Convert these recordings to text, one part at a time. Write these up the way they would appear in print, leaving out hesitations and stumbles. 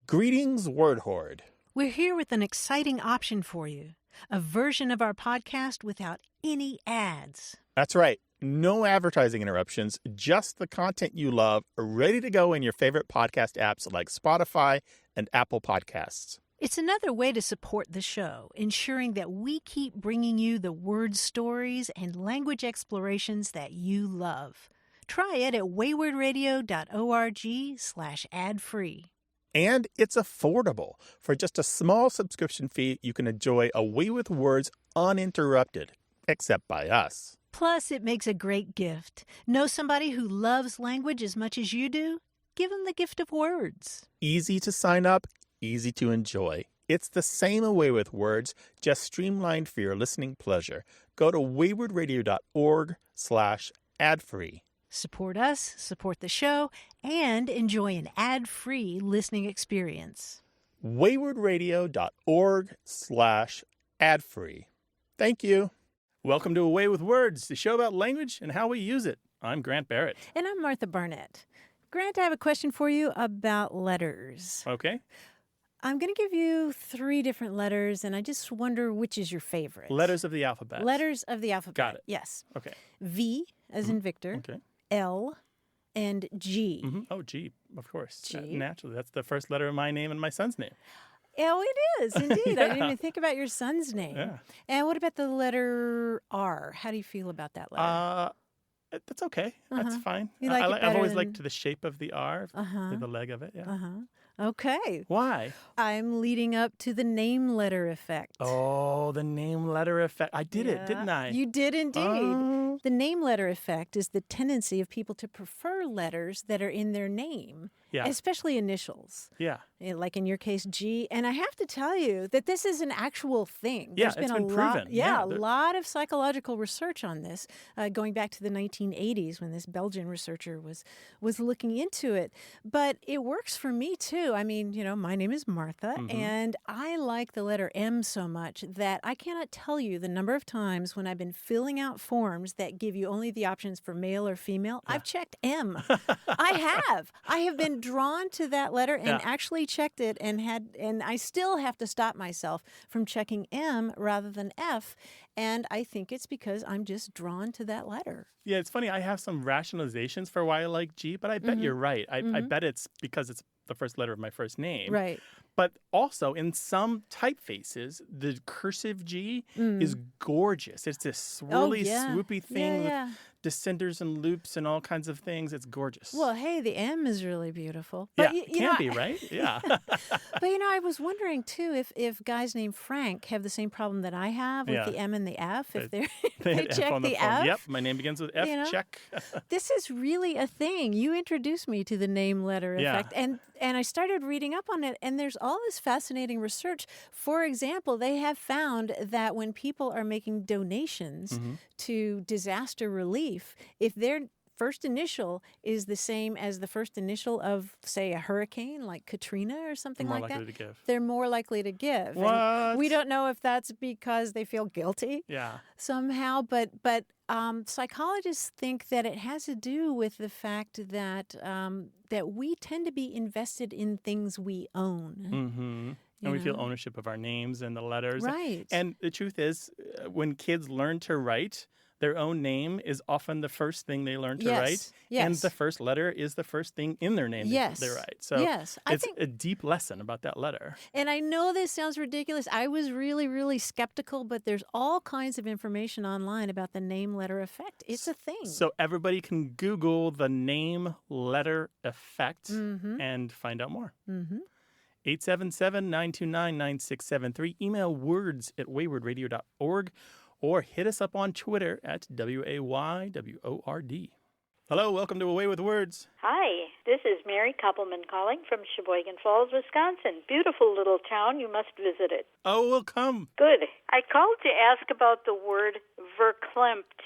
Greetings, Word Horde. We're here with an exciting option for you, a version of our podcast without any ads. That's right. No advertising interruptions, just the content you love, ready to go in your favorite podcast apps like Spotify and Apple Podcasts. It's another way to support the show, ensuring that we keep bringing you the word stories and language explorations that you love. Try it at waywardradio.org/ad-free. And it's affordable. For just a small subscription fee, you can enjoy Away with Words uninterrupted, except by us. Plus, it makes a great gift. Know somebody who loves language as much as you do? Give them the gift of words. Easy to sign up, easy to enjoy. It's the same Away with Words, just streamlined for your listening pleasure. Go to waywardradio.org/ad-free. Support us, support the show, and enjoy an ad-free listening experience. waywardradio.org/ad-free. Thank you. Welcome to Away with Words, the show about language and how we use it. I'm Grant Barrett. And I'm Martha Barnett. Grant, I have a question for you about letters. Okay. I'm going to give you 3 different letters, and I just wonder which is your favorite. Letters of the alphabet. Letters of the alphabet. Got it. Yes. Okay. V, as in Victor. Okay. L, and G. Mm-hmm. Oh, G, of course. G. Naturally, that's the first letter of my name and my son's name. Oh, it is, indeed. Yeah. I didn't even think about your son's name. Yeah. And what about the letter R? How do you feel about that letter? That's okay. That's fine. You like it I've better always than- liked the shape of the R, the leg of it. Yeah. Okay. Why? I'm leading up to the name letter effect. Oh, the name letter effect. I did it, didn't I? You did indeed. Oh. The name letter effect is the tendency of people to prefer letters that are in their name, especially initials. Yeah. Like in your case, G. And I have to tell you that this is an actual thing. Yeah, There's it's been been a lot, proven. a lot of psychological research on this, going back to the 1980s when this Belgian researcher was looking into it. But it works for me too. I mean, my name is Martha, and I like the letter M so much that I cannot tell you the number of times when I've been filling out forms that give you only the options for male or female. I've checked M. I have been drawn to that letter and actually checked it and I still have to stop myself from checking M rather than F. And I think it's because I'm just drawn to that letter. Yeah, it's funny. I have some rationalizations for why I like G, but I bet you're right. I bet it's because it's the first letter of my first name. Right. But also, in some typefaces, the cursive G is gorgeous. It's this swirly, swoopy thing with descenders and loops and all kinds of things. It's gorgeous. Well, hey, the M is really beautiful. But But it can be, right? Yeah. But, I was wondering, too, if guys named Frank have the same problem that I have with the M and the F, if they hit check F on the phone. F. Yep, my name begins with F, check. This is really a thing. You introduced me to the name letter effect, and I started reading up on it, and there's all this fascinating research. For example, they have found that when people are making donations to disaster relief, if their first initial is the same as the first initial of, say, a hurricane like Katrina or something like that, they're more likely to give. What? And we don't know if that's because they feel guilty somehow, but psychologists think that it has to do with the fact that that we tend to be invested in things we own. And we feel ownership of our names and the letters. Right. And the truth is, when kids learn to write, their own name is often the first thing they learn to write. Yes. And the first letter is the first thing in their name they write. So it's a deep lesson about that letter. And I know this sounds ridiculous. I was really, really skeptical, but there's all kinds of information online about the name letter effect. It's a thing. So everybody can Google the name letter effect and find out more. 877-929-9673. Email words@waywardradio.org or hit us up on Twitter at WAYWORD. Hello, welcome to Away with Words. Hi, this is Mary Koppelman calling from Sheboygan Falls, Wisconsin. Beautiful little town. You must visit it. Oh, we'll come. Good. I called to ask about the word Verklempt,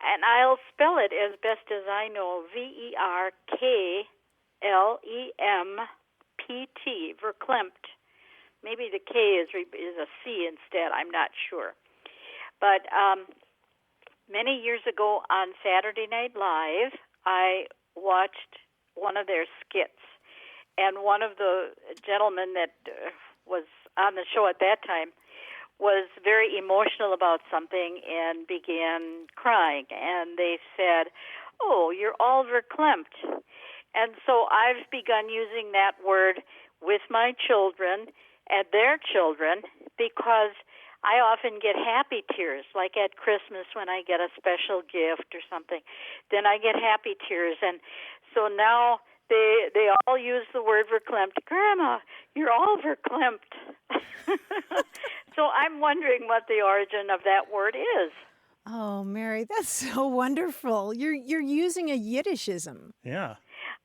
and I'll spell it as best as I know. Verklempt. Verklempt. Maybe the K is a C instead. I'm not sure. But many years ago on Saturday Night Live, I watched one of their skits, and one of the gentlemen that was on the show at that time was very emotional about something and began crying. And they said, "Oh, you're all verklempt." And so I've begun using that word with my children and their children because I often get happy tears, like at Christmas when I get a special gift or something. Then I get happy tears. And so now they all use the word verklempt. "Grandma, you're all verklempt." So I'm wondering what the origin of that word is. Oh, Mary, that's so wonderful. You're using a Yiddishism. Yeah.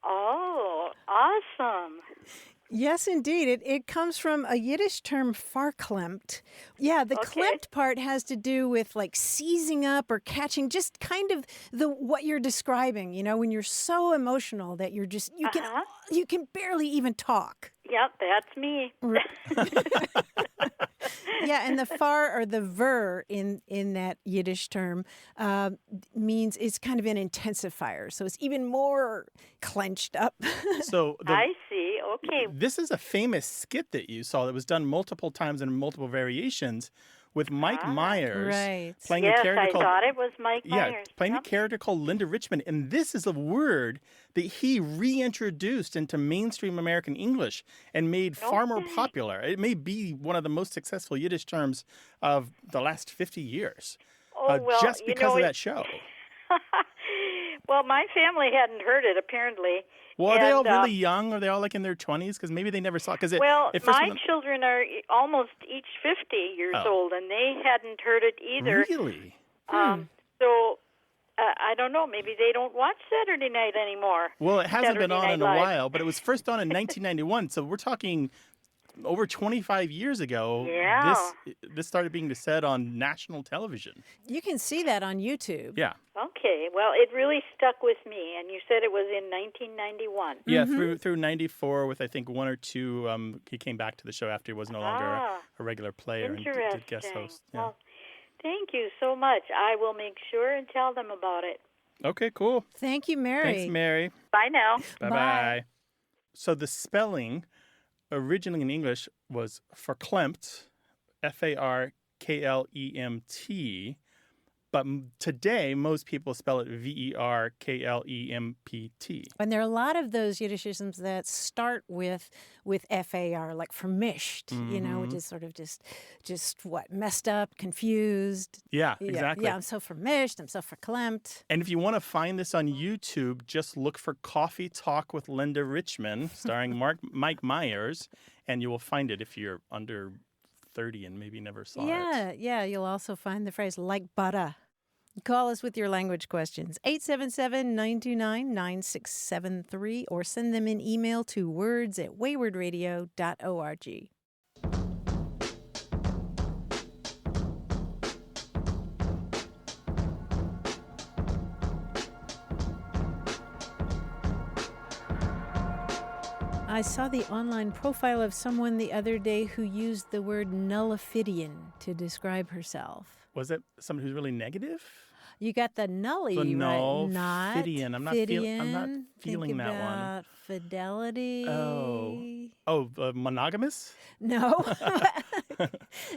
Oh, awesome. Yes, indeed. It comes from a Yiddish term, Verklempt. Yeah, the klemt part has to do with like seizing up or catching, just kind of what you're describing, when you're so emotional that you're just, you can barely even talk. Yep, that's me. Yeah, and the far or the ver in that Yiddish term means it's kind of an intensifier. So it's even more clenched up. So I see. Okay. This is a famous skit that you saw that was done multiple times in multiple variations with Mike Myers playing a character called... I thought it was Mike Myers. Playing a character called Linda Richmond. And this is a word that he reintroduced into mainstream American English and made far more popular. It may be one of the most successful Yiddish terms of the last 50 years. Just because of that show. Well, my family hadn't heard it, apparently. Well, are they all really young? Are they all like in their 20s? Because maybe they never saw it. My children are almost each 50 years old, and they hadn't heard it either. Really? So I don't know. Maybe they don't watch Saturday Night anymore. Well, it hasn't been on in a while, but it was first on in 1991. So we're talking over 25 years ago. Yeah. This started being said on national television. You can see that on YouTube. Yeah. Okay. Well, it really stuck with me, and you said it was in 1991. Yeah, through 94 with, I think, one or two. He came back to the show after he was no longer a regular player and did guest host. Yeah. Well, thank you so much. I will make sure and tell them about it. Okay, cool. Thank you, Mary. Thanks, Mary. Bye now. Bye-bye. So the spelling originally in English was Verklempt, Farklemt, but today most people spell it Verklempt. And there are a lot of those Yiddishisms that start with FAR, like vermischt, which is sort of just what, messed up, confused. Yeah, exactly. Yeah, I'm so vermischt, I'm so verklempt. And if you want to find this on YouTube, just look for Coffee Talk with Linda Richmond, starring Mike Myers, and you will find it if you're under 30 and maybe never saw it. Yeah, you'll also find the phrase like butter. Call us with your language questions, 877-929-9673, or send them an email to words@waywardradio.org. I saw the online profile of someone the other day who used the word nullifidian to describe herself. Was it someone who's really negative? You got the nully, right? Nullifidian. I'm not feeling that one. Fidelity. Monogamous? No.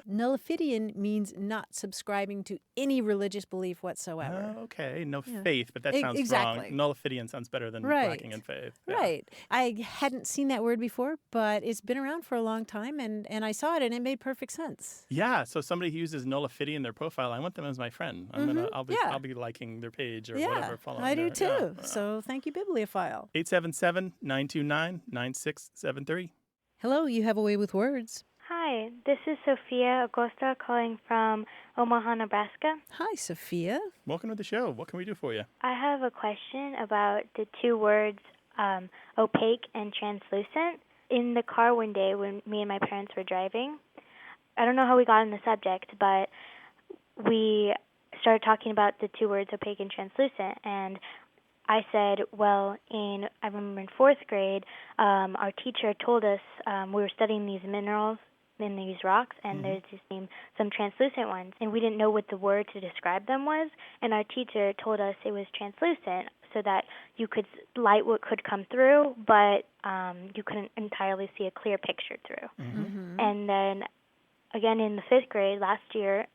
Nullifidian means not subscribing to any religious belief whatsoever. Oh, okay. No faith, but that sounds wrong. Nullifidian sounds better than lacking in faith. Yeah. Right. I hadn't seen that word before, but it's been around for a long time, and I saw it, and it made perfect sense. Yeah. So somebody who uses nullifidian in their profile, I want them as my friend. I'll be liking their page or whatever. I do too. Yeah. So thank you, Bibliophile. 877-929-9673. Hello, you have a way with words. Hi, this is Sophia Agosta calling from Omaha, Nebraska. Hi, Sophia. Welcome to the show. What can we do for you? I have a question about the two words opaque and translucent. In the car one day when me and my parents were driving, I don't know how we got on the subject, but we started talking about the two words opaque and translucent, and I said, I remember in fourth grade, our teacher told us we were studying these minerals in these rocks, and there's some translucent ones, and we didn't know what the word to describe them was, and our teacher told us it was translucent so that you could light what could come through, but you couldn't entirely see a clear picture through. Mm-hmm. And then, again, in the 5th grade last year,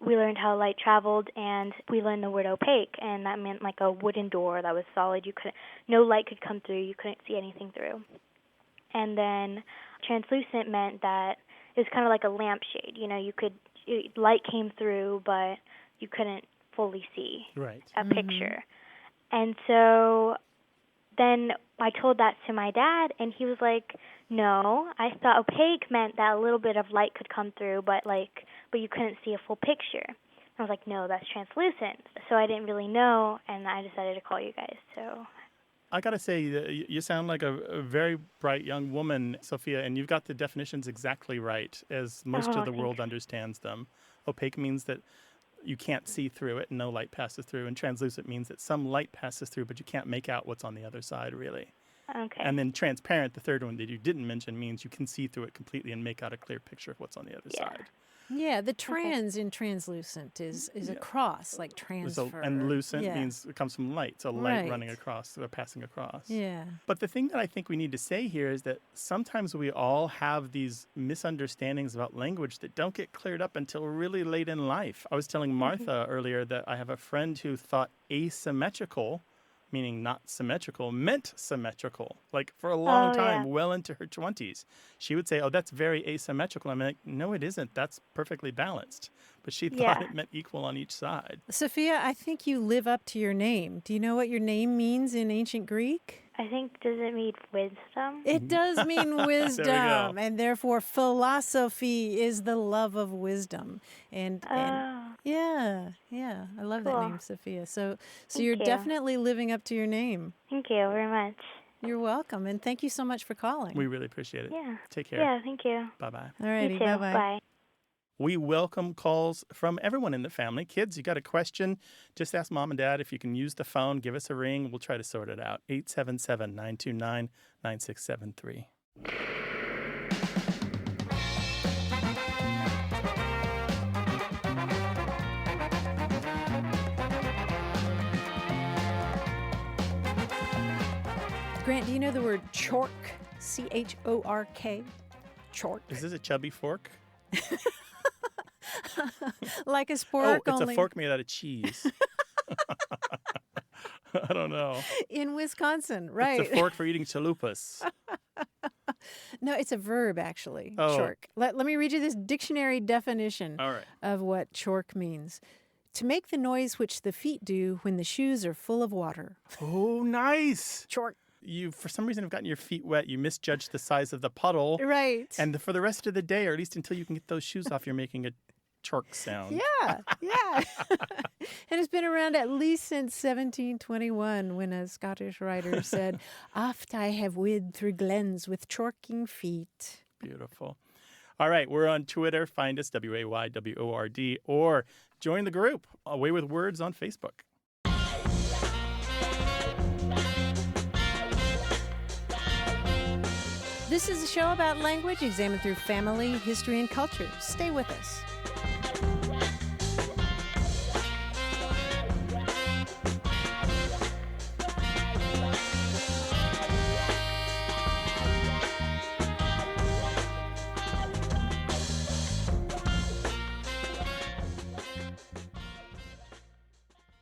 we learned how light traveled, and we learned the word opaque, and that meant like a wooden door that was solid. No light could come through. You couldn't see anything through. And then translucent meant that it was kind of like a lampshade. Light came through, but you couldn't fully see a picture. And so then I told that to my dad, and he was like, no, I thought opaque meant that a little bit of light could come through, but you couldn't see a full picture. I was like, no, that's translucent. So I didn't really know, and I decided to call you guys. So I got to say, you sound like a very bright young woman, Sophia, and you've got the definitions exactly right, as most of the world understands them. Opaque means that you can't see through it and no light passes through, and translucent means that some light passes through, but you can't make out what's on the other side, really. Okay. And then transparent, the third one that you didn't mention, means you can see through it completely and make out a clear picture of what's on the other side. Yeah, the trans in translucent is a cross, like transfer. And lucent means it comes from light, so light running across or passing across. Yeah. But the thing that I think we need to say here is that sometimes we all have these misunderstandings about language that don't get cleared up until really late in life. I was telling Martha earlier that I have a friend who thought asymmetrical, meaning not symmetrical, meant symmetrical, like for a long time, well into her 20s. She would say, oh, that's very asymmetrical. I'm like, no, it isn't. That's perfectly balanced. But she thought it meant equal on each side. Sophia, I think you live up to your name. Do you know what your name means in ancient Greek? I think, does it mean wisdom? It does mean wisdom, There we go. and therefore philosophy is the love of wisdom. And yeah, I love that name, Sophia. So you're definitely living up to your name. Thank you very much. You're welcome, and thank you so much for calling. We really appreciate it. Yeah. Take care. Yeah, thank you. Bye-bye. All righty, You too. bye-bye. Bye. We welcome calls from everyone in the family. Kids, you got a question? Just ask Mom and Dad if you can use the phone. Give us a ring. We'll try to sort it out. 877-929-9673. Grant, do you know the word chork? C-H-O-R-K? Chork. Is this a chubby fork? Like a spork, Oh, it's only a fork made out of cheese. I don't know. in Wisconsin, right? It's a fork for eating chalupas. No, it's a verb, actually, Oh. chork. Let me read you this dictionary definition All right. of what chork means. To make the noise which the feet do when the shoes are full of water. Oh, nice. Chork. You, for some reason, have gotten your feet wet. You misjudged the size of the puddle. Right. And for the rest of the day, or at least until you can get those shoes off, you're making a chork sound. Yeah. And it's been around at least since 1721 when a Scottish writer said, "Oft I have wid through glens with chorking feet." Beautiful. All right, we're on Twitter. Find us, WAYWORD, or join the group, Away with Words, on Facebook. This is a show about language examined through family, history, and culture. Stay with us.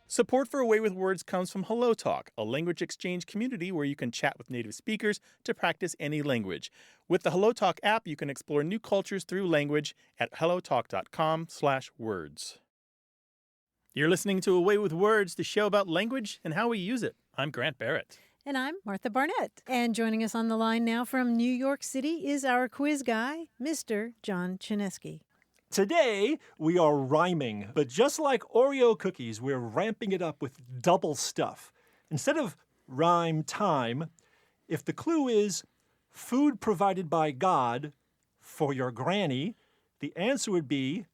Support for Away with Words comes from Hello Talk, a language exchange community where you can chat with native speakers to practice any language. With the Hello Talk app, you can explore new cultures through language at hellotalk.com/words. You're listening to Away with Words, the show about language and how we use it. I'm Grant Barrett. And I'm Martha Barnett. And joining us on the line now from New York City is our quiz guy, Mr. John Chinesky. Today, we are rhyming, but just like Oreo cookies, we're ramping it up with double stuff. Instead of rhyme time, if the clue is food provided by God for your granny, the answer would be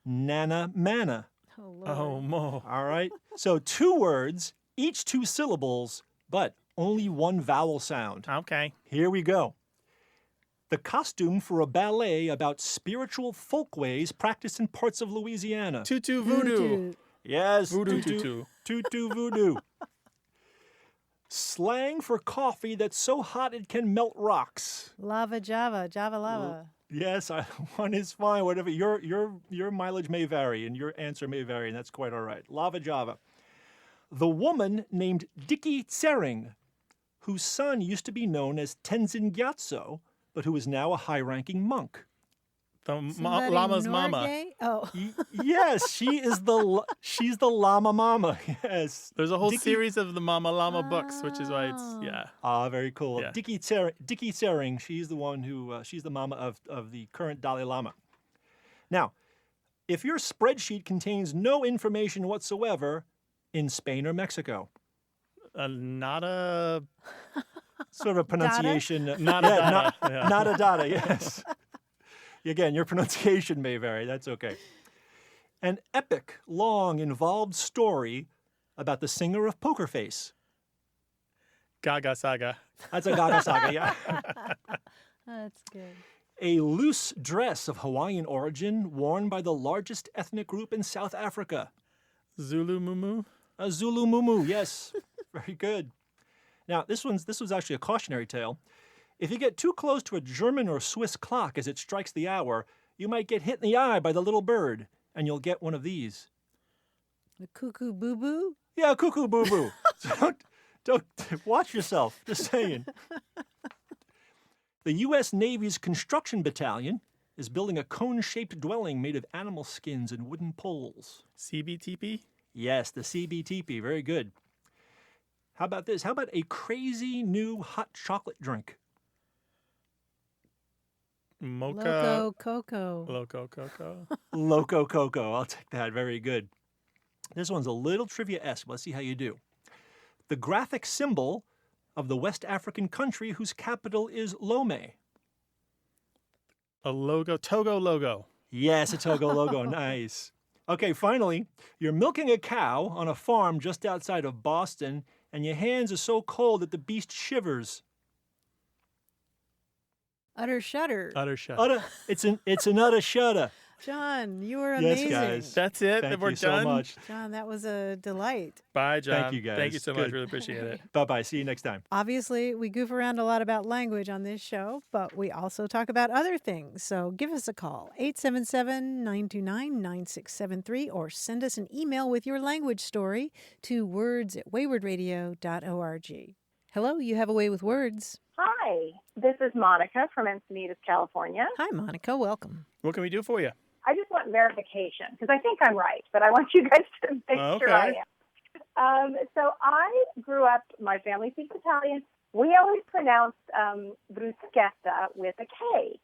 nana manna. Oh, Lord. Oh, Mo. All right? So 2 words, each 2 syllables, but only 1 vowel sound. Okay. Here we go. The costume for a ballet about spiritual folkways practiced in parts of Louisiana. Tutu voodoo. Yes. Voodoo tutu. Tutu voodoo. Slang for coffee that's so hot it can melt rocks. Lava Java, Java lava. Yes, one is fine. Whatever your mileage may vary and your answer may vary, and that's quite all right. Lava Java. The woman named Dicky Tsering, whose son used to be known as Tenzin Gyatso, but who is now a high-ranking monk. The Somebody llama's mama. Norgay? Oh, Yes, she's the llama mama. Yes. There's a whole Dicky- series of the Mama Llama books, which is why it's, Oh. yeah. Ah, very cool. Yeah. Dicky Tsering, she's the one who, she's the mama of the current Dalai Lama. Now, if your spreadsheet contains no information whatsoever, in Spain or Mexico, Not a sort of a pronunciation. Not a Yeah, data, yeah. not a data, yes. Again, your pronunciation may vary. That's okay. An epic, long, involved story about the singer of Poker Face. Gaga Saga. That's a Gaga Saga, yeah. that's good. A loose dress of Hawaiian origin worn by the largest ethnic group in South Africa. Zulu Mumu. A Zulu muumuu, yes. Very good. Now, this was actually a cautionary tale. If you get too close to a German or Swiss clock as it strikes the hour, you might get hit in the eye by the little bird, and you'll get one of these. The cuckoo boo boo. Yeah, cuckoo boo boo. So don't watch yourself. Just saying. The U.S. Navy's construction battalion is building a cone-shaped dwelling made of animal skins and wooden poles. CBTP. Yes, the CBTP. Very good. How about this? How about a crazy new hot chocolate drink? Mocha. Loco Coco. Loco Coco. Loco Coco. I'll take that. Very good. This one's a little trivia-esque. Let's see how you do. The graphic symbol of the West African country whose capital is Lomé. A logo. Togo logo. Yes, a Togo logo. Nice. Okay, finally, you're milking a cow on a farm just outside of Boston, and your hands are so cold that the beast shivers. Utter shudder. Utter shut. It's an utter shudder. John, you were Yes, amazing. guys. That's it. Thank We're you done. so much. John, that was a delight. Bye, John. Thank you, guys. Thank you so much. Good. Really appreciate it. Bye-bye. See you next time. Obviously, we goof around a lot about language on this show, but we also talk about other things. So give us a call, 877-929-9673, or send us an email with your language story to words@waywardradio.org. Hello, you have a way with words. Hi, this is Monica from Encinitas, California. Hi, Monica. Welcome. What can we do for you? I just want verification because I think I'm right, but I want you guys to make sure I am. So I grew up, my family speaks Italian. We always pronounced bruschetta with a K.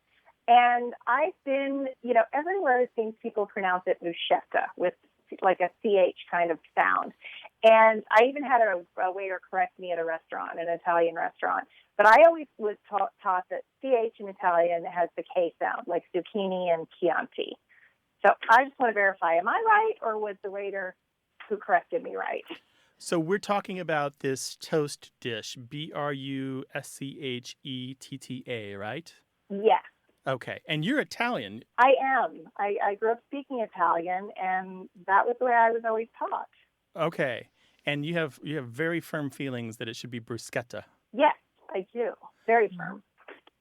And I've been, everywhere it seems people pronounce it bruschetta with like a CH kind of sound. And I even had a waiter correct me at a restaurant, an Italian restaurant. But I always was taught that CH in Italian has the K sound, like zucchini and Chianti. So I just want to verify, am I right, or was the waiter who corrected me right? So we're talking about this toast dish, Bruschetta, right? Yes, Okay. And you're Italian. I am. I grew up speaking Italian, and that was the way I was always taught. Okay. And you have very firm feelings that it should be bruschetta. Yes, I do. Very firm.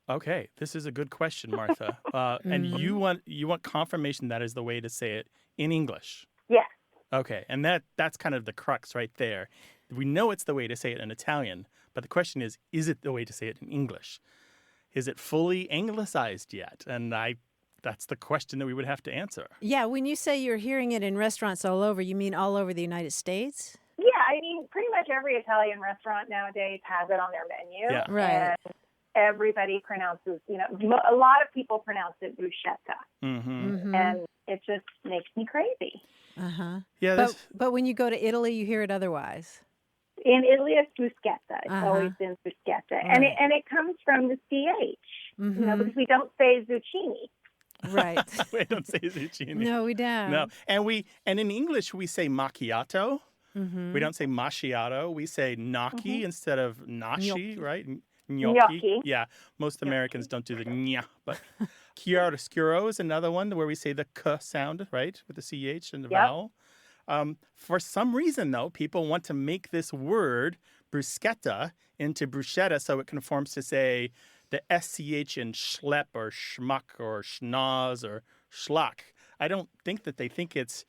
Okay, this is a good question, Martha. And you want confirmation that is the way to say it in English. Yes. Okay, and that's kind of the crux right there. We know it's the way to say it in Italian, but the question is it the way to say it in English? Is it fully anglicized yet? And that's the question that we would have to answer. Yeah, when you say you're hearing it in restaurants all over, you mean all over the United States? Yeah, I mean, pretty much every Italian restaurant nowadays has it on their menu. Yeah. Right. And everybody pronounces, a lot of people pronounce it bruschetta. Mm-hmm. And it just makes me crazy. Uh-huh. Yeah, But when you go to Italy, you hear it otherwise. In Italy, it's bruschetta. It's Uh-huh. always been bruschetta. Right. And it comes from the CH, Mhm. because we don't say zucchini. Right. we don't say zucchini. No, we don't. No, and in English we say macchiato. Mhm. We don't say macchiato. We say gnocchi instead of gnocchi, Gnocchi. right? Gnocchi. Yeah, most Americans don't do the gna, but chiaroscuro is another one where we say the k sound, right, with the ch and the Yep. vowel. For some reason, though, people want to make this word bruschetta into bruschetta, so it conforms to, say, the SCH in schlepp or schmuck or schnoz or schlock. I don't think that they think it's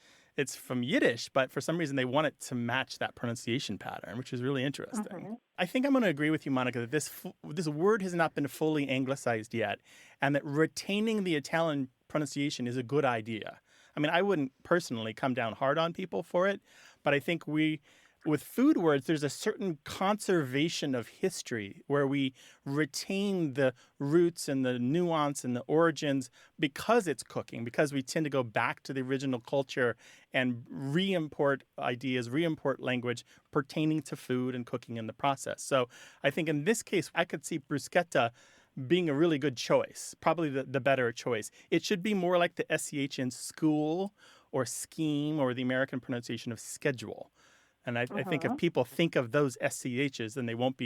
from Yiddish, but for some reason they want it to match that pronunciation pattern, which is really interesting. Mm-hmm. I think I'm going to agree with you, Monica, that this word has not been fully anglicized yet, and that retaining the Italian pronunciation is a good idea. I mean, I wouldn't personally come down hard on people for it, but I think with food words, there's a certain conservation of history where we retain the roots and the nuance and the origins because it's cooking, because we tend to go back to the original culture and re-import ideas, re-import language pertaining to food and cooking in the process. So I think in this case, I could see bruschetta being a really good choice, probably the better choice. It should be more like the SCH in school or scheme or the American pronunciation of schedule. And I think if people think of those SCHs, then they won't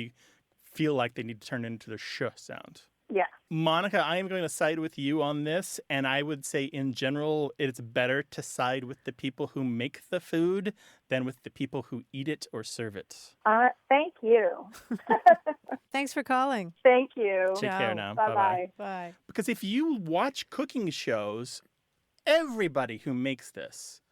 feel like they need to turn it into the sh sound. Yeah. Monica, I am going to side with you on this. And I would say in general, it's better to side with the people who make the food than with the people who eat it or serve it. Thank you. Thanks for calling. Thank you. Take care now. Bye-bye. Bye. Because if you watch cooking shows, everybody who makes this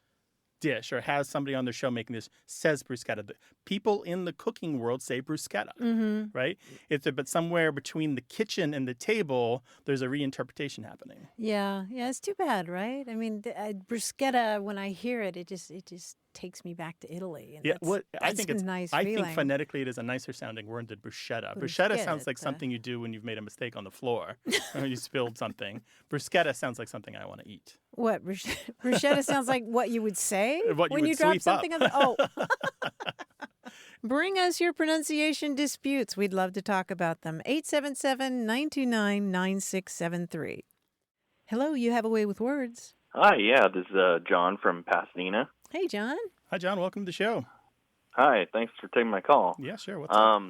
dish or has somebody on their show making this says bruschetta. The people in the cooking world say bruschetta, right? But somewhere between the kitchen and the table, there's a reinterpretation happening. Yeah, it's too bad, right? I mean, bruschetta, when I hear it, it just takes me back to Italy. And I think it's nice. I think phonetically it is a nicer sounding word than bruschetta. Bruschetta sounds like something you do when you've made a mistake on the floor or you spilled something. Bruschetta sounds like something I want to eat. What? Bruschetta sounds like what you would say when you drop sweep something up. on the Bring us your pronunciation disputes. We'd love to talk about them. 877-929-9673. Hello, you have a way with words. Hi, yeah, this is John from Pasadena. Hey, John. Hi, John. Welcome to the show. Hi, thanks for taking my call. Yeah, sure. What's up?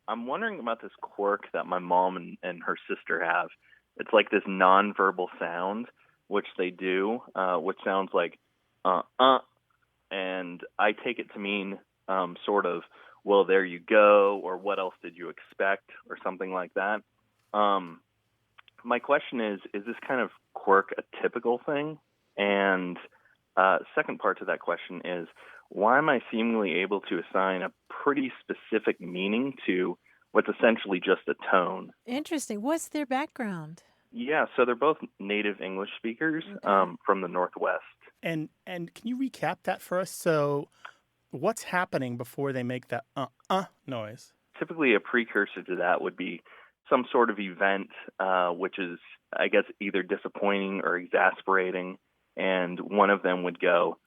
I'm wondering about this quirk that my mom and her sister have. It's like this nonverbal sound, which they do, which sounds like and I take it to mean sort of, well, there you go, or what else did you expect, or something like that. My question is this kind of quirk a typical thing? And second part to that question is, why am I seemingly able to assign a pretty specific meaning to what's essentially just a tone? Interesting. What's their background? Yeah, so they're both native English speakers from the Northwest. And can you recap that for us? So what's happening before they make that noise? Typically a precursor to that would be some sort of event, which is, I guess, either disappointing or exasperating, and one of them would go,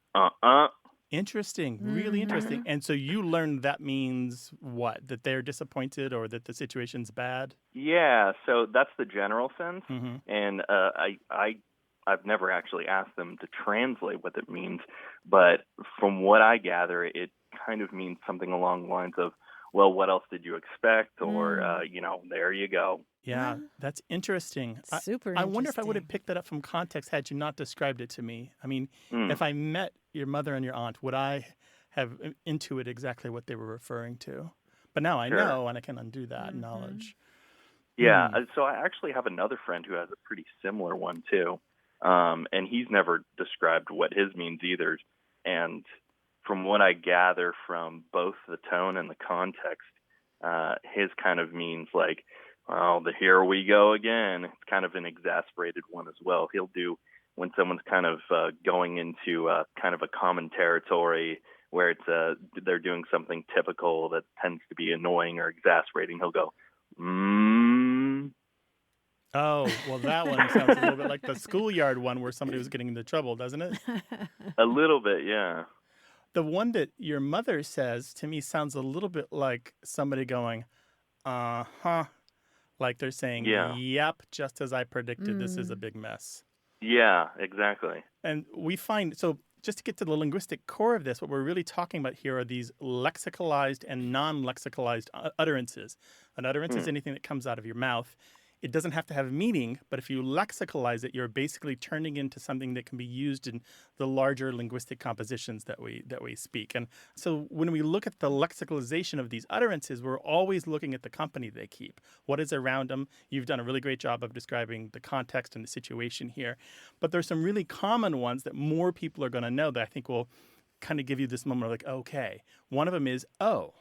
Interesting. Really interesting. And so you learned that means what? That they're disappointed or that the situation's bad? Yeah, so that's the general sense. Mm-hmm. And I've never actually asked them to translate what it means, but from what I gather, it kind of means something along the lines of, well, what else did you expect? Or, there you go. Yeah, that's interesting. Super interesting. I wonder if I would have picked that up from context had you not described it to me. I mean, if I met your mother and your aunt, would I have intuited exactly what they were referring to? But now I know, and I can undo that knowledge. Yeah, so I actually have another friend who has a pretty similar one, too. And he's never described what his means either. And from what I gather from both the tone and the context, his kind of means like, well, here we go again. It's kind of an exasperated one as well. He'll do when someone's kind of going into kind of a common territory where it's they're doing something typical that tends to be annoying or exasperating. He'll go, Oh, well, that one sounds a little bit like the schoolyard one where somebody was getting into trouble, doesn't it? A little bit, yeah. The one that your mother says to me sounds a little bit like somebody going, like they're saying, yep, just as I predicted, this is a big mess. Yeah, exactly. And we find, so just to get to the linguistic core of this, what we're really talking about here are these lexicalized and non-lexicalized utterances. An utterance is anything that comes out of your mouth. It doesn't have to have meaning, but if you lexicalize it, you're basically turning into something that can be used in the larger linguistic compositions that we speak. And so when we look at the lexicalization of these utterances, we're always looking at the company they keep. What is around them? You've done a really great job of describing the context and the situation here. But there's some really common ones that more people are going to know that I think will kind of give you this moment of like, okay. One of them is O.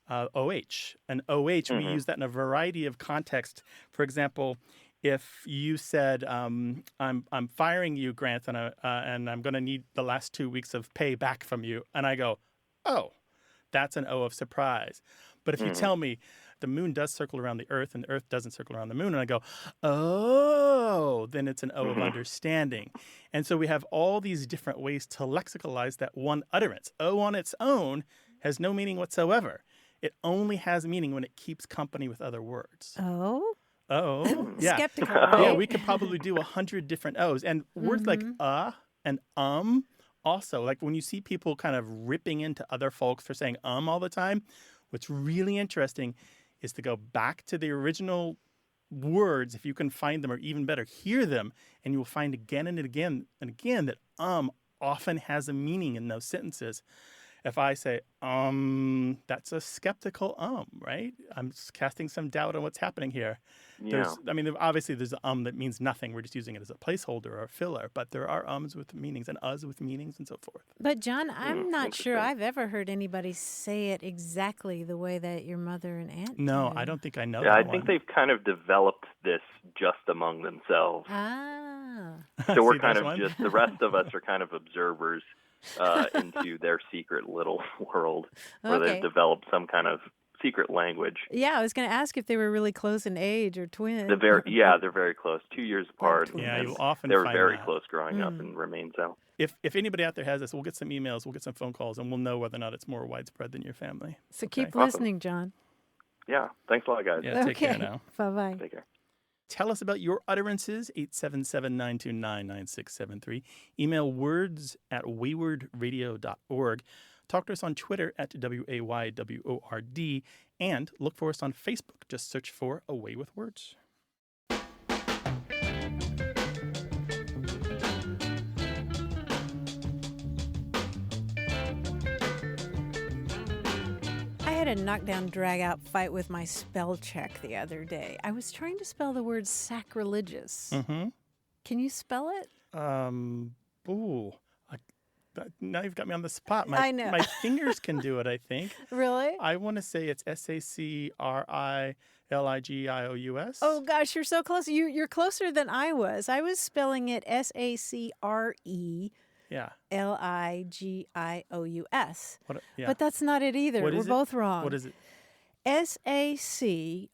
OH. And OH, we use that in a variety of contexts. For example, if you said, I'm firing you, Grant, and I'm going to need the last 2 weeks of pay back from you, and I go, oh, that's an O of surprise. But if you tell me the moon does circle around the earth and the earth doesn't circle around the moon, and I go, oh, then it's an O of understanding. And so we have all these different ways to lexicalize that one utterance. O on its own has no meaning whatsoever. It only has meaning when it keeps company with other words. Oh? Yeah. Skeptical, right? Yeah, we could probably do 100 different O's. And words like and also, like when you see people kind of ripping into other folks for saying all the time, what's really interesting is to go back to the original words, if you can find them, or even better, hear them, and you will find again and again and again that often has a meaning in those sentences. If I say, that's a skeptical right? I'm casting some doubt on what's happening here. Yeah. Obviously there's that means nothing. We're just using it as a placeholder or a filler. But there are with meanings and us with meanings and so forth. But, John, I'm not sure I've ever heard anybody say it exactly the way that your mother and aunt No, do. I don't think I know Yeah, that I think they've kind of developed this just among themselves. Ah. So we're See, kind there's of one. just, the rest of us are kind of observers into their secret little world where Okay. they've developed some kind of secret language. Yeah, I was going to ask if they were really close in age or twins. They're very close, 2 years apart. twins. Yeah, and you'll often they were find very that. close growing up and remain so. If anybody out there has this, we'll get some emails, we'll get some phone calls, and we'll know whether or not it's more widespread than your family. So keep Awesome. listening, John. Yeah, thanks a lot, guys. Yeah, take care now. Bye-bye. Take care. Tell us about your utterances, 877-929-9673. Email words@waywardradio.org. Talk to us on Twitter @WAYWORD. And look for us on Facebook. Just search for A Way with Words. I had a knockdown, drag-out fight with my spell check the other day. I was trying to spell the word sacrilegious. Mm-hmm. Can you spell it? Now you've got me on the spot. I know. My fingers can do it, I think. Really? I want to say it's SACRILIGIOUS. Oh, gosh, you're so close. You're closer than I was. I was spelling it SACRELIGIOUS. Yeah. But Yeah. that's not it either. What We're is it? both wrong. What is it? SACRILEGIOUS.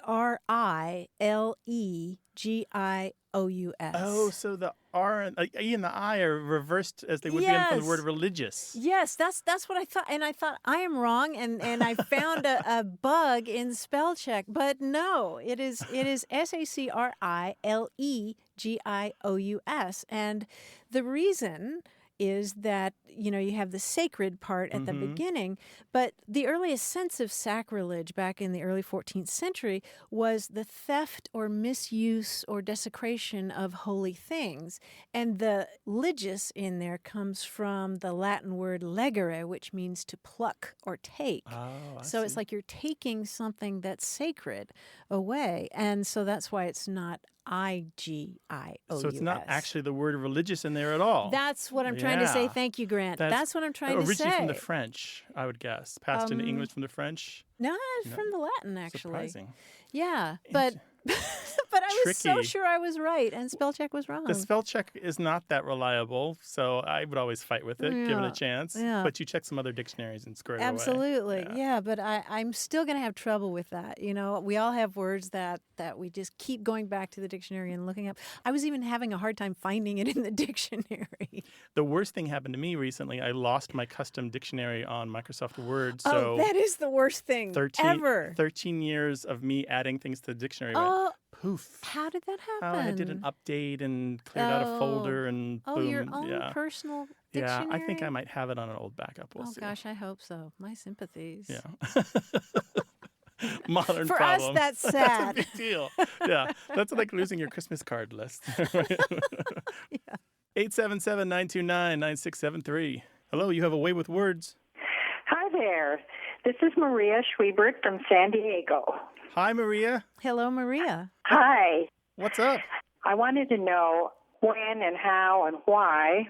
Oh, so the R and E and the I are reversed as they would be from the word religious. Yes, that's what I thought. And I thought I am wrong, and I found a bug in spell check. But no, it is SACRILEGIOUS. And the reason is that, you have the sacred part at the beginning, but the earliest sense of sacrilege back in the early 14th century was the theft or misuse or desecration of holy things. And the ligious in there comes from the Latin word legere, which means to pluck or take. Oh, So it's like you're taking something that's sacred away. And so that's why it's not IGIOUS. So it's not actually the word religious in there at all. That's what I'm trying to say. Yeah. Thank you, Grant. That's what I'm trying to say. Originally from the French, I would guess. Passed into English from the French. No, it's from the Latin, actually. Surprising. Yeah, but but I was so Tricky. sure I was right, and spell check was wrong. The spell check is not that reliable, so I would always fight with it, give it Yeah, a chance. yeah. But you check some other dictionaries and square it away. Absolutely, yeah. But I'm still going to have trouble with that. We all have words that we just keep going back to the dictionary and looking up. I was even having a hard time finding it in the dictionary. The worst thing happened to me recently. I lost my custom dictionary on Microsoft Word. So that is the worst thing 13 years of me adding things to the dictionary went poof. How did that Oh, happen? I did an update and cleared out a folder and boom. your own personal dictionary? Yeah, I think I might have it on an old backup. We'll see. Gosh, I hope so. My sympathies. Yeah. Modern For problem. us, that's That's a sad. big deal. Yeah, that's like losing your Christmas card list. Yeah. 877-929-9673. Hello, you have a way with words. Hi there. This is Maria Schwiebert from San Diego. Hi, Maria. Hello, Maria. Hi. What's up? I wanted to know when and how and why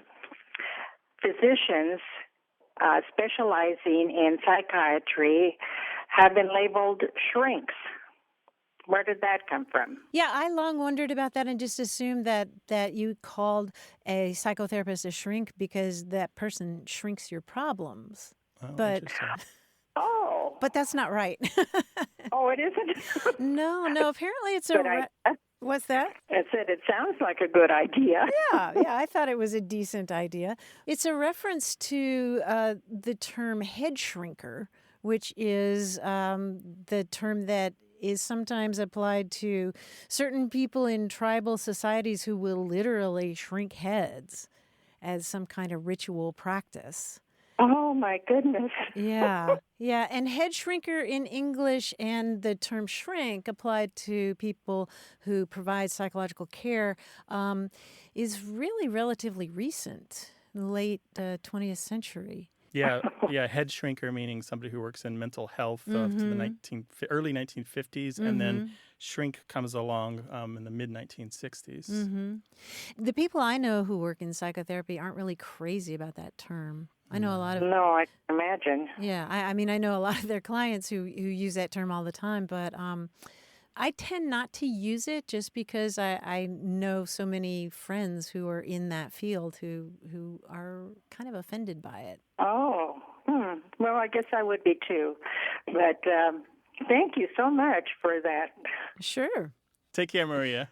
physicians specializing in psychiatry have been labeled shrinks. Where did that come from? Yeah, I long wondered about that and just assumed that you called a psychotherapist a shrink because that person shrinks your problems. Oh, But interesting. Oh. but that's not right. Oh, it isn't? No, apparently it's Good a idea. What's that? I said it sounds like a good idea. Yeah, I thought it was a decent idea. It's a reference to the term head shrinker, which is the term that is sometimes applied to certain people in tribal societies who will literally shrink heads as some kind of ritual practice. Oh, my goodness. Yeah. And head shrinker in English and the term shrink applied to people who provide psychological care is really relatively recent, late 20th century. Yeah, head shrinker meaning somebody who works in mental health to the early 1950s, and then shrink comes along in the mid-1960s. The people I know who work in psychotherapy aren't really crazy about that term. I know a lot of No, I can imagine. Yeah, I mean, I know a lot of their clients who use that term all the time, but I tend not to use it just because I know so many friends who are in that field who are kind of offended by it. Oh, well, I guess I would be too. But thank you so much for that. Sure. Take care, Maria.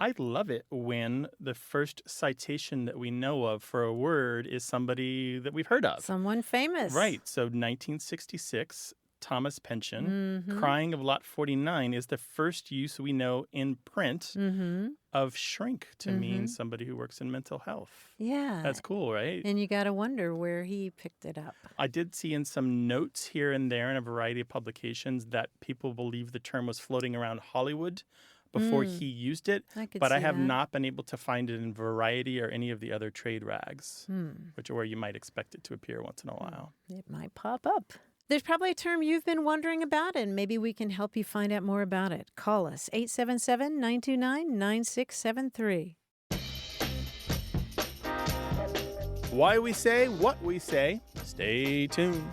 I love it when the first citation that we know of for a word is somebody that we've heard of. Someone famous. Right. So 1966, Thomas Pynchon, Crying of Lot 49 is the first use we know in print of shrink to mean somebody who works in mental health. Yeah. That's cool, right? And you got to wonder where he picked it up. I did see in some notes here and there in a variety of publications that people believe the term was floating around Hollywood before he used it, but I have not been able to find it in Variety or any of the other trade rags, which are where you might expect it to appear once in a while. It might pop up. There's probably a term you've been wondering about, and maybe we can help you find out more about it. Call us, 877-929-9673. Why we say what we say. Stay tuned.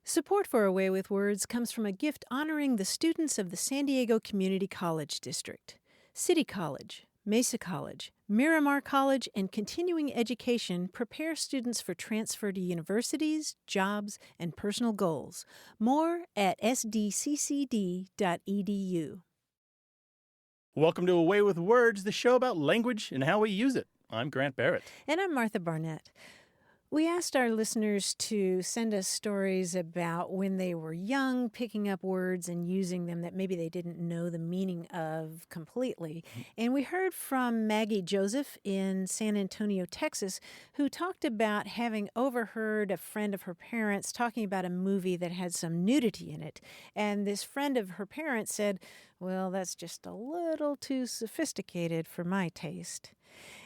Support for A Way with Words comes from a gift honoring the students of the San Diego Community College District. City College, Mesa College, Miramar College, and continuing education prepare students for transfer to universities, jobs, and personal goals. More at sdccd.edu. Welcome to A Way with Words, the show about language and how we use it. I'm Grant Barrett. And I'm Martha Barnett. We asked our listeners to send us stories about when they were young, picking up words and using them that maybe they didn't know the meaning of completely. And we heard from Maggie Joseph in San Antonio, Texas, who talked about having overheard a friend of her parents talking about a movie that had some nudity in it. And this friend of her parents said, "Well, that's just a little too sophisticated for my taste."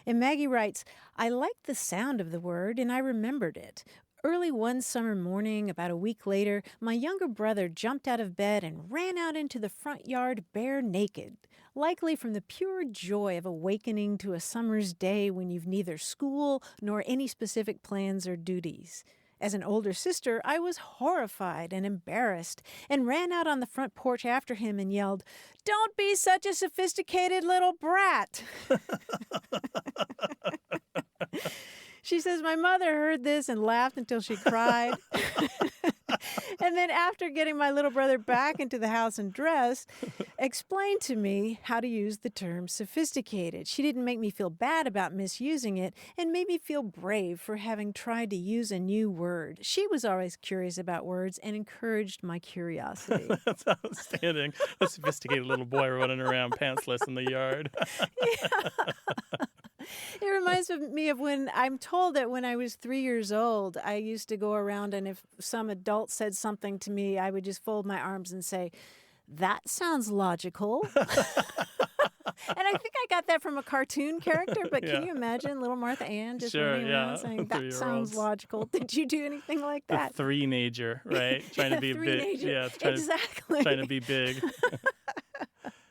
And Maggie writes, "I liked the sound of the word, and I remembered it. Early one summer morning, about a week later, my younger brother jumped out of bed and ran out into the front yard bare naked, likely from the pure joy of awakening to a summer's day when you've neither school nor any specific plans or duties. As an older sister, I was horrified and embarrassed and ran out on the front porch after him and yelled, 'Don't be such a sophisticated little brat.'" She says, "My mother heard this and laughed until she cried. And then after getting my little brother back into the house and dressed, explained to me how to use the term sophisticated. She didn't make me feel bad about misusing it and made me feel brave for having tried to use a new word. She was always curious about words and encouraged my curiosity." That's outstanding. A sophisticated little boy running around pantsless in the yard. It reminds me of when I'm told that when I was 3 years old, I used to go around and if some adult said something to me, I would just fold my arms and say, "That sounds logical." And I think I got that from a cartoon character, but can you imagine little Martha Ann just running around saying, "That sounds logical"? Did you do anything like that? The three-nager, right? Trying to be big. Yeah, trying to be big.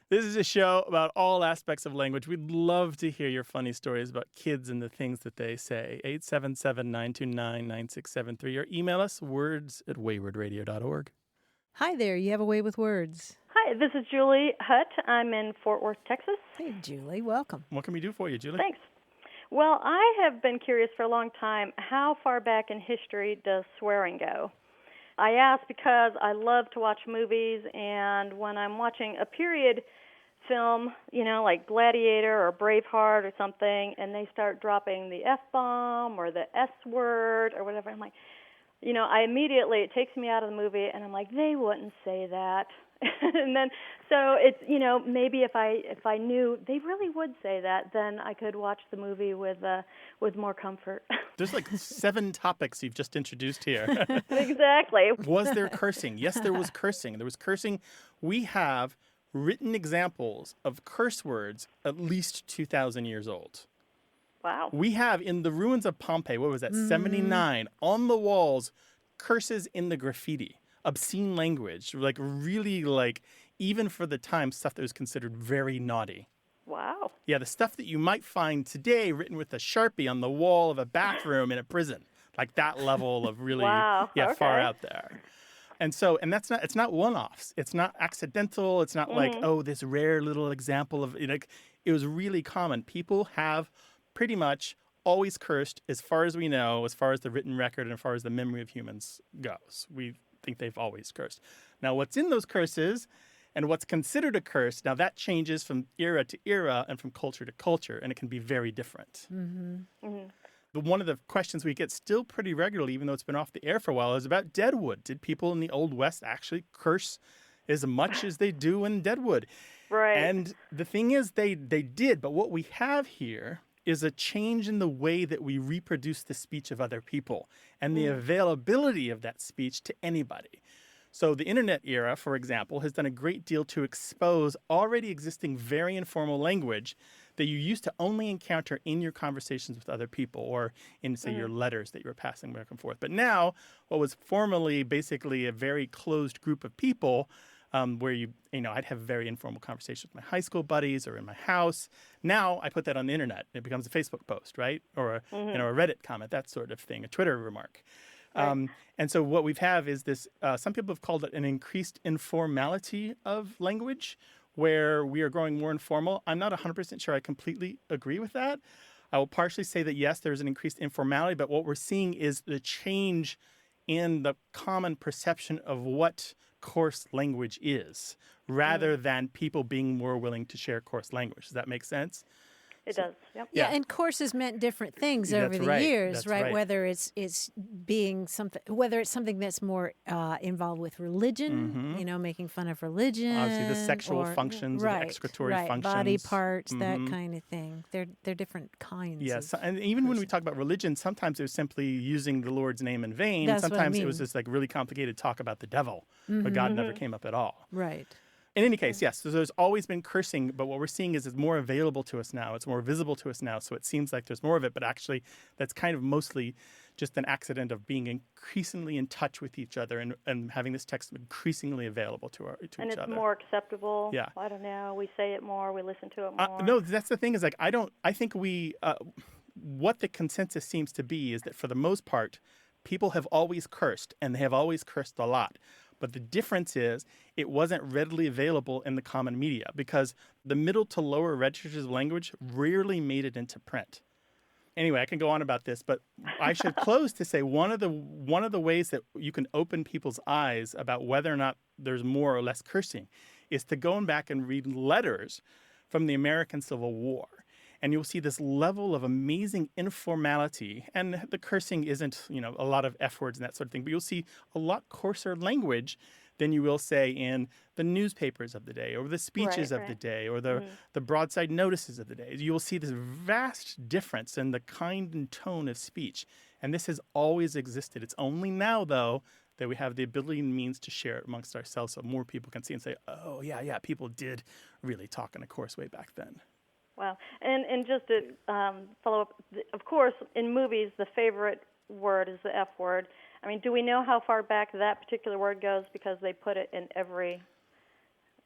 This is a show about all aspects of language. We'd love to hear your funny stories about kids and the things that they say. 877-929-9673 or email us words@waywardradio.org. Hi there. You have a way with words. Hi, this is Julie Hutt. I'm in Fort Worth, Texas. Hey, Julie. Welcome. What can we do for you, Julie? Thanks. Well, I have been curious for a long time, how far back in history does swearing go? I ask because I love to watch movies, and when I'm watching a period film, like Gladiator or Braveheart or something, and they start dropping the F-bomb or the S-word or whatever, I'm like, it takes me out of the movie, and I'm like, they wouldn't say that. And then, so it's, maybe if I knew they really would say that, then I could watch the movie with more comfort. There's like 7 topics you've just introduced here. Exactly. Was there cursing? Yes, there was cursing. There was cursing. We have written examples of curse words at least 2,000 years old. Wow. We have in the ruins of Pompeii, what was that, 79, on the walls, curses in the graffiti. Obscene language, even for the time, stuff that was considered very naughty. Wow. Yeah, the stuff that you might find today written with a Sharpie on the wall of a bathroom in a prison. Like that level of really, far out there. And it's not one-offs. It's not accidental. It's not like, this rare little example of, it was really common. People have pretty much always cursed as far as we know, as far as the written record and as far as the memory of humans goes. We think they've always cursed. Now, what's in those curses and what's considered a curse, now that changes from era to era and from culture to culture, and it can be very different. But one of the questions we get still pretty regularly, even though it's been off the air for a while, is about Deadwood. Did people in the Old West actually curse as much as they do in Deadwood? Right. And the thing is, they did, but what we have here is a change in the way that we reproduce the speech of other people and the availability of that speech to anybody. So the internet era, for example, has done a great deal to expose already existing very informal language that you used to only encounter in your conversations with other people or in, say, your letters that you were passing back and forth. But now, what was formerly basically a very closed group of people where I'd have very informal conversations with my high school buddies or in my house. Now I put that on the internet. It becomes a Facebook post, right? Or a Reddit comment, that sort of thing, a Twitter remark. Right. And so what we have is this, some people have called it an increased informality of language, where we are growing more informal. I'm not 100% sure I completely agree with that. I will partially say that, yes, there's an increased informality, but what we're seeing is the change in the common perception of what coarse language is, rather than people being more willing to share coarse language. Does that make sense? It does. Yep. Yeah, and course has meant different things over the years, right? Whether it's being something, whether it's something that's more involved with religion, making fun of religion. Obviously, the sexual functions, the excretory functions, body parts, that kind of thing. They're different kinds. Yes, and even when we talk about religion, sometimes it was simply using the Lord's name in vain. That's sometimes it was just like really complicated talk about the devil, but God never came up at all. Right. In any case, yes, so there's always been cursing, but what we're seeing is it's more available to us now. It's more visible to us now, so it seems like there's more of it, but actually that's kind of mostly just an accident of being increasingly in touch with each other and having this text increasingly available to each other. And it's more acceptable. Yeah. I don't know. We say it more. We listen to it more. No, that's the thing is I think what the consensus seems to be is that for the most part, people have always cursed, and they have always cursed a lot. But the difference is it wasn't readily available in the common media because the middle to lower registers of language rarely made it into print. Anyway, I can go on about this, but I should close to say one of the ways that you can open people's eyes about whether or not there's more or less cursing is to go back and read letters from the American Civil War. And you'll see this level of amazing informality. And the cursing isn't, a lot of F words and that sort of thing, but you'll see a lot coarser language than you will say in the newspapers of the day or the speeches of the day or the broadside notices of the day. You will see this vast difference in the kind and tone of speech. And this has always existed. It's only now, though, that we have the ability and means to share it amongst ourselves so more people can see and say, oh, yeah, people did really talk in a coarse way back then. Wow. And just to follow up, of course, in movies, the favorite word is the F word. I mean, do we know how far back that particular word goes because they put it in every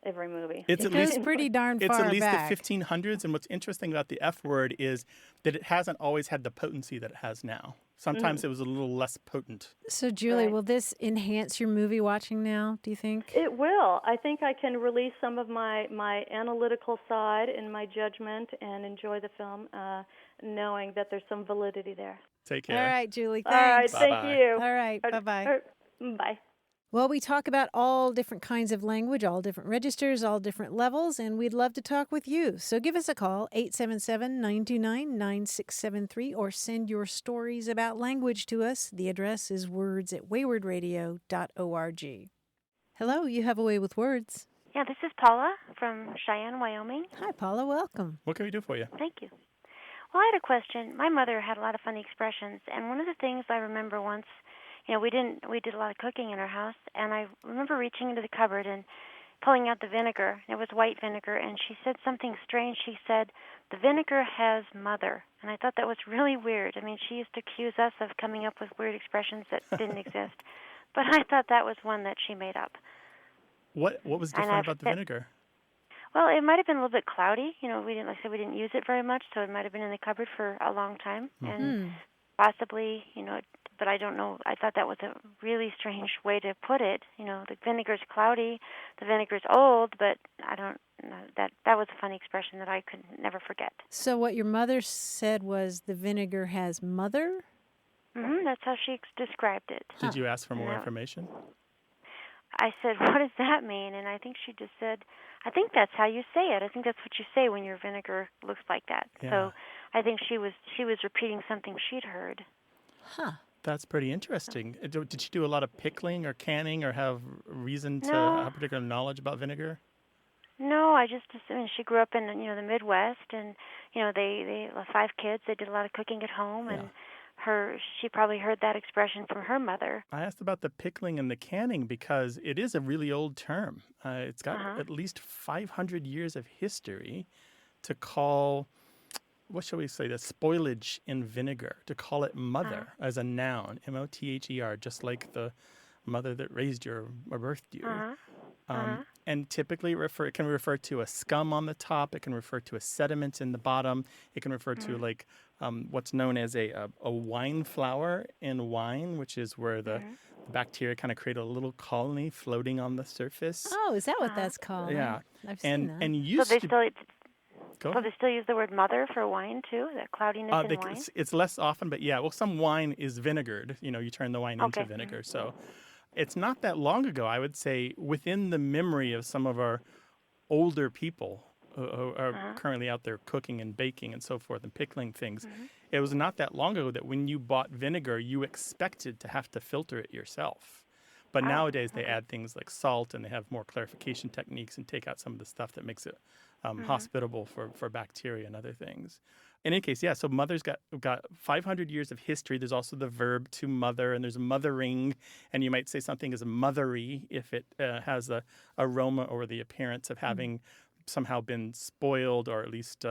movie? It goes pretty darn far back. It's at least the 1500s, and what's interesting about the F word is that it hasn't always had the potency that it has now. Sometimes it was a little less potent. So, Julie, will this enhance your movie watching now, do you think? It will. I think I can release some of my analytical side and my judgment and enjoy the film knowing that there's some validity there. Take care. All right, Julie, thanks. All right, thank you. All right, bye-bye. Bye. Well, we talk about all different kinds of language, all different registers, all different levels, and we'd love to talk with you. So give us a call, 877-929-9673, or send your stories about language to us. The address is words@waywardradio.org. Hello, you have a way with words. Yeah, this is Paula from Cheyenne, Wyoming. Hi, Paula. Welcome. What can we do for you? Thank you. Well, I had a question. My mother had a lot of funny expressions, and one of the things I remember once, we did a lot of cooking in our house, and I remember reaching into the cupboard and pulling out the vinegar. It was white vinegar, and she said something strange. She said, "The vinegar has mother," and I thought that was really weird. I mean, she used to accuse us of coming up with weird expressions that didn't exist, but I thought that was one that she made up. What was different about the vinegar? Well, it might have been a little bit cloudy. We didn't use it very much, so it might have been in the cupboard for a long time, and possibly, but I don't know. I thought that was a really strange way to put it. The vinegar's cloudy, the vinegar's old, but I don't know. That was a funny expression that I could never forget. So what your mother said was the vinegar has mother? Mm-hmm, that's how she described it. Did you ask for more information? I said, "What does that mean?" And I think she just said, "I think that's how you say it. I think that's what you say when your vinegar looks like that." Yeah. So I think she was repeating something she'd heard. Huh. That's pretty interesting. Did she do a lot of pickling or canning or have reason to have particular knowledge about vinegar? No, she grew up in the Midwest, and they 5 kids. They did a lot of cooking at home, and she probably heard that expression from her mother. I asked about the pickling and the canning because it is a really old term. It's got at least 500 years of history to call, what shall we say, the spoilage in vinegar, to call it mother as a noun, M-O-T-H-E-R, just like the mother that raised you or birthed you. And typically it can refer to a scum on the top. It can refer to a sediment in the bottom. It can refer to what's known as a wine flower in wine, which is where the bacteria kind of create a little colony floating on the surface. Oh, is that what that's called? Yeah. I've seen that. And So they still use the word mother for wine too, that cloudiness in wine? It's less often, but some wine is vinegared. You turn the wine into vinegar. So it's not that long ago, I would say, within the memory of some of our older people who are currently out there cooking and baking and so forth and pickling things. It was not that long ago that when you bought vinegar, you expected to have to filter it yourself. But nowadays they add things like salt, and they have more clarification techniques and take out some of the stuff that makes it hospitable for bacteria and other things. In any case, so mother's got 500 years of history. There's also the verb to mother, and there's mothering, and you might say something is mothery if it has the aroma or the appearance of having somehow been spoiled or at least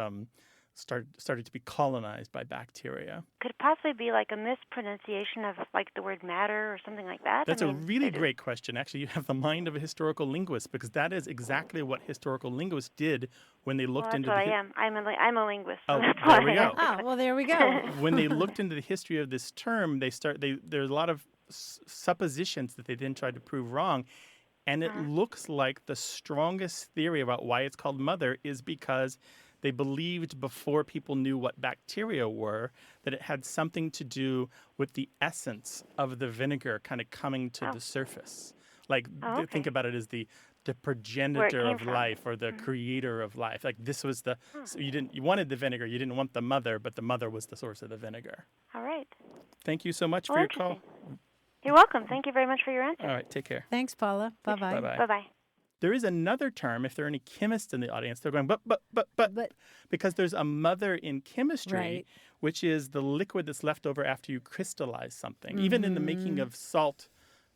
started to be colonized by bacteria. Could it possibly be like a mispronunciation of the word matter or something like that? That's a really great question. Actually, you have the mind of a historical linguist, because that is exactly what historical linguists did when they looked into I am. I'm a linguist. So there we go. Well, there we go. When they looked into the history of this term, there's a lot of suppositions that they then tried to prove wrong. And it looks like the strongest theory about why it's called mother is because they believed before people knew what bacteria were that it had something to do with the essence of the vinegar kind of coming to the surface. Think about it as the progenitor of life or the creator of life. This was so you wanted the vinegar, you didn't want the mother, but the mother was the source of the vinegar. All right. Thank you so much for your call. You're welcome. Thank you very much for your answer. All right, take care. Thanks, Paula. Bye-bye. Bye-bye. Bye-bye. There is another term, if there are any chemists in the audience, they're going, but, because there's a mother in chemistry, Right. which is the liquid that's left over after you crystallize something. Even in the making of salt,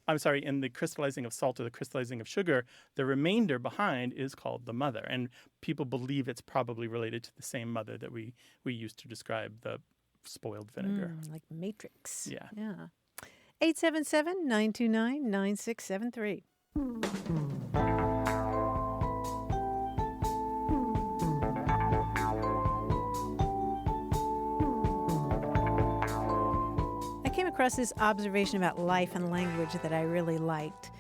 in the crystallizing of salt or the crystallizing of sugar, the remainder behind is called the mother. And people believe it's probably related to the same mother that we use to describe the spoiled vinegar. Like Matrix. Yeah. 877-929-9673. I came across this observation about life and language that I really liked.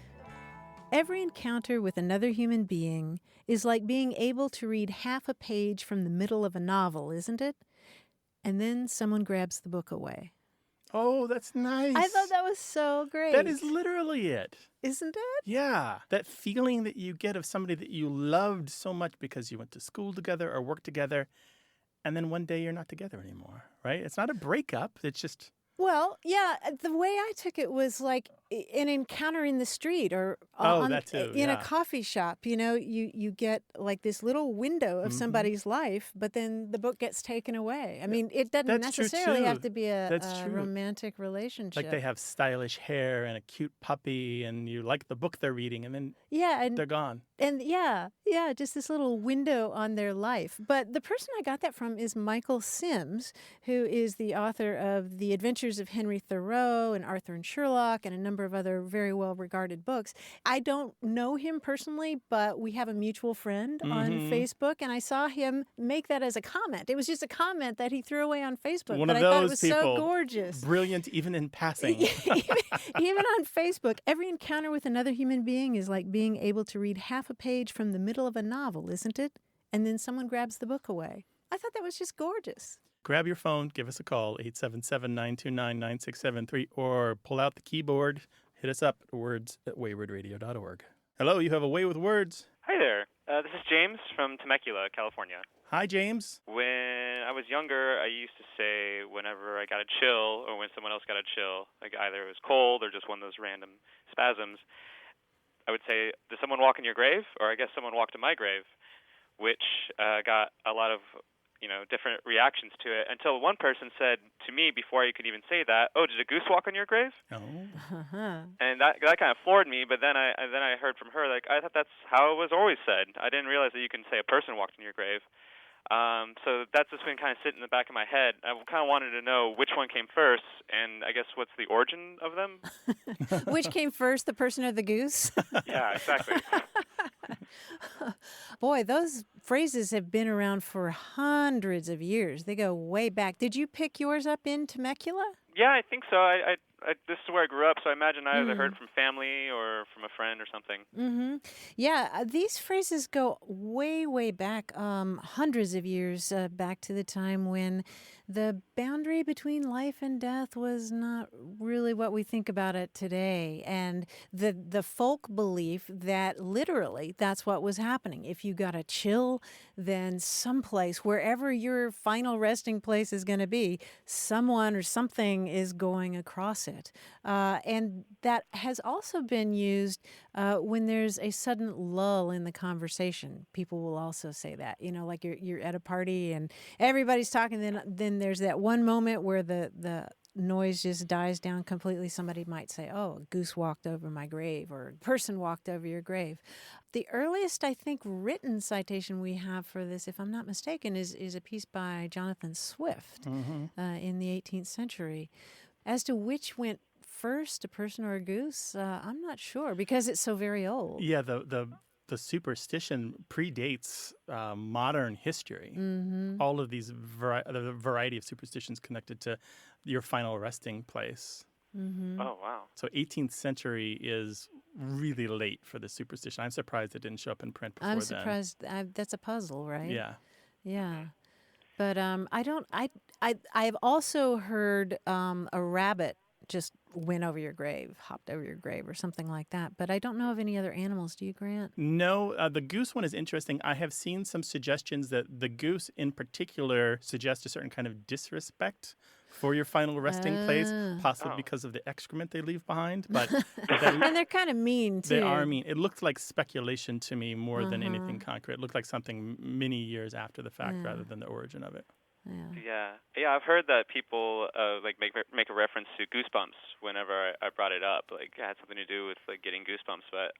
Every encounter with another human being is like being able to read half a page from the middle of a novel, isn't it? And then someone grabs the book away. Oh, that's nice. I thought that was so great. That is literally it. Isn't it? Yeah. That feeling that you get of somebody that you loved so much because you went to school together or worked together, and then one day you're not together anymore, right? It's not a breakup. It's just... Well, yeah, the way I took it was like an encounter in the street or in a coffee shop. You know, you get like this little window of somebody's life, but then the book gets taken away. I mean, it doesn't necessarily have to be a romantic relationship. Like they have stylish hair and a cute puppy, and you like the book they're reading, and then they're gone. And just this little window on their life. But the person I got that from is Michael Sims, who is the author of The Adventures of Henry Thoreau and Arthur and Sherlock and a number of other very well-regarded books. I don't know him personally, but we have a mutual friend on Facebook, and I saw him make that as a comment. It was just a comment that he threw away on Facebook, One but of I thought it those was people, so gorgeous. Brilliant even in passing. Even on Facebook, every encounter with another human being is like being able to read half a page from the middle of a novel, isn't it? And then someone grabs the book away. I thought that was just gorgeous. Grab your phone, give us a call, 877-929-9673, or pull out the keyboard, hit us up at words@waywardradio.org. Hello, you have a way with words. Hi there. This is James from Temecula, California. Hi, James. When I was younger, I used to say whenever I got a chill or when someone else got a chill, like either it was cold or just one of those random spasms, I would say, did someone walk in your grave? Or I guess someone walked in my grave, which got a lot of different reactions to it until one person said to me before I could even say that, "Oh, did a goose walk on your grave?" Oh. And that kind of floored me. But then I heard from her, like, I thought that's how it was always said. I didn't realize that you can say a person walked in your grave. So that's just been kind of sitting in the back of my head. I kind of wanted to know which one came first, and I guess what's the origin of them. Which came first, the person or the goose? Yeah, exactly. Boy, those phrases have been around for hundreds of years. They go way back. Did you pick yours up in Temecula? Yeah, I think so. This is where I grew up, so I imagine I either heard from family or from a friend or something. Mm-hmm. Yeah, these phrases go way, way back, hundreds of years back to the time when the boundary between life and death was not really what we think about it today. And the folk belief that literally that's what was happening. If you got a chill, then someplace, wherever your final resting place is going to be, someone or something is going across it. And that has also been used when there's a sudden lull in the conversation. People will also say that, like you're at a party and everybody's talking, then there's that one moment where the noise just dies down completely. Somebody might say, "Oh, a goose walked over my grave," or "a person walked over your grave." The earliest, I think, written citation we have for this, if I'm not mistaken, is a piece by Jonathan Swift in the 18th century. As to which went first, a person or a goose, I'm not sure because it's so very old. Yeah, the superstition predates modern history. All of these the variety of superstitions connected to your final resting place. Oh, wow. So 18th century is really late for the superstition. I'm surprised it didn't show up in print before then. I'm surprised. That's a puzzle, right? Yeah. Yeah. But I've also heard a rabbit just went over your grave, hopped over your grave or something like that. But I don't know of any other animals. Do you, Grant? No, the goose one is interesting. I have seen some suggestions that the goose in particular suggests a certain kind of disrespect for your final resting place, possibly because of the excrement they leave behind. But and they're kind of mean, too. They are mean. It looked like speculation to me more than anything concrete. It looked like something many years after the fact rather than the origin of it. Yeah. I've heard that people make a reference to goosebumps whenever I brought it up. Like, it had something to do with like getting goosebumps, but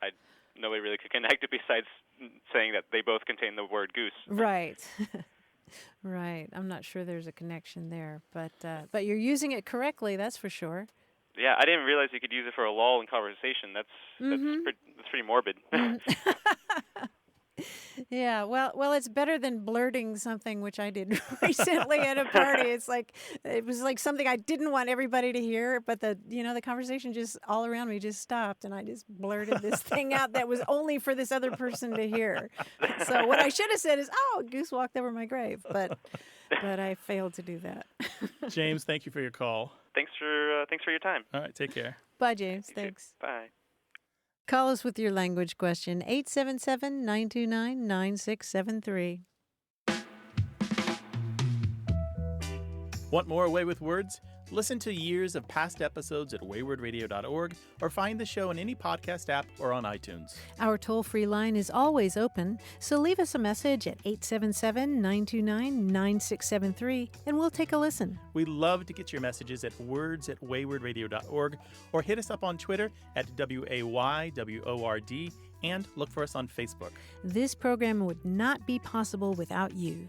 nobody really could connect it besides saying that they both contain the word goose. Right. Right. I'm not sure there's a connection there, but you're using it correctly, that's for sure. Yeah, I didn't realize you could use it for a lull in conversation. That's pretty morbid. Yeah, well, it's better than blurting something, which I did recently at a party. It was like something I didn't want everybody to hear, but the conversation just all around me just stopped, and I just blurted this thing out that was only for this other person to hear. So what I should have said is, "Oh, a goose walked over my grave," but I failed to do that. James, thank you for your call. Thanks for your time. All right, take care. Bye, James. Thanks. Bye. Call us with your language question, 877-929-9673. Want more Away with Words? Listen to years of past episodes at waywardradio.org or find the show in any podcast app or on iTunes. Our toll-free line is always open, so leave us a message at 877-929-9673 and we'll take a listen. We love to get your messages at words@waywardradio.org or hit us up on Twitter at WAYWORD and look for us on Facebook. This program would not be possible without you.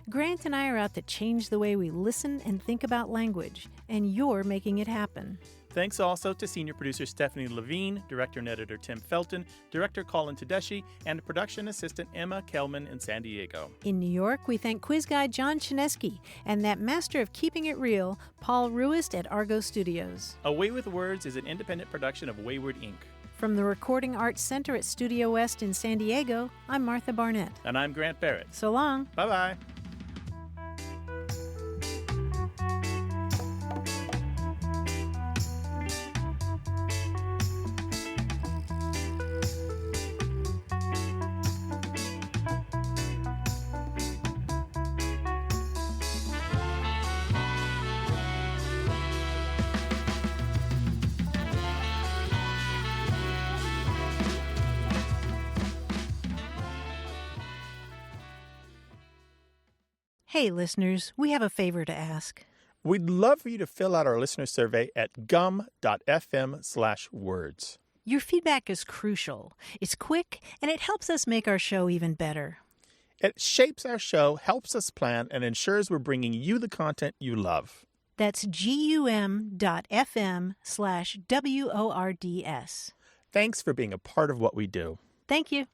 Grant and I are out to change the way we listen and think about language, and you're making it happen. Thanks also to senior producer Stephanie Levine, director and editor Tim Felton, director Colin Tedeschi, and production assistant Emma Kelman in San Diego. In New York, we thank quiz guy John Chinesky and that master of keeping it real, Paul Ruist at Argo Studios. Away with Words is an independent production of Wayward Inc. From the Recording Arts Center at Studio West in San Diego, I'm Martha Barnett. And I'm Grant Barrett. So long. Bye-bye. Hey, listeners, we have a favor to ask. We'd love for you to fill out our listener survey at gum.fm/words. Your feedback is crucial. It's quick, and it helps us make our show even better. It shapes our show, helps us plan, and ensures we're bringing you the content you love. That's gum.fm/WORDS. Thanks for being a part of what we do. Thank you.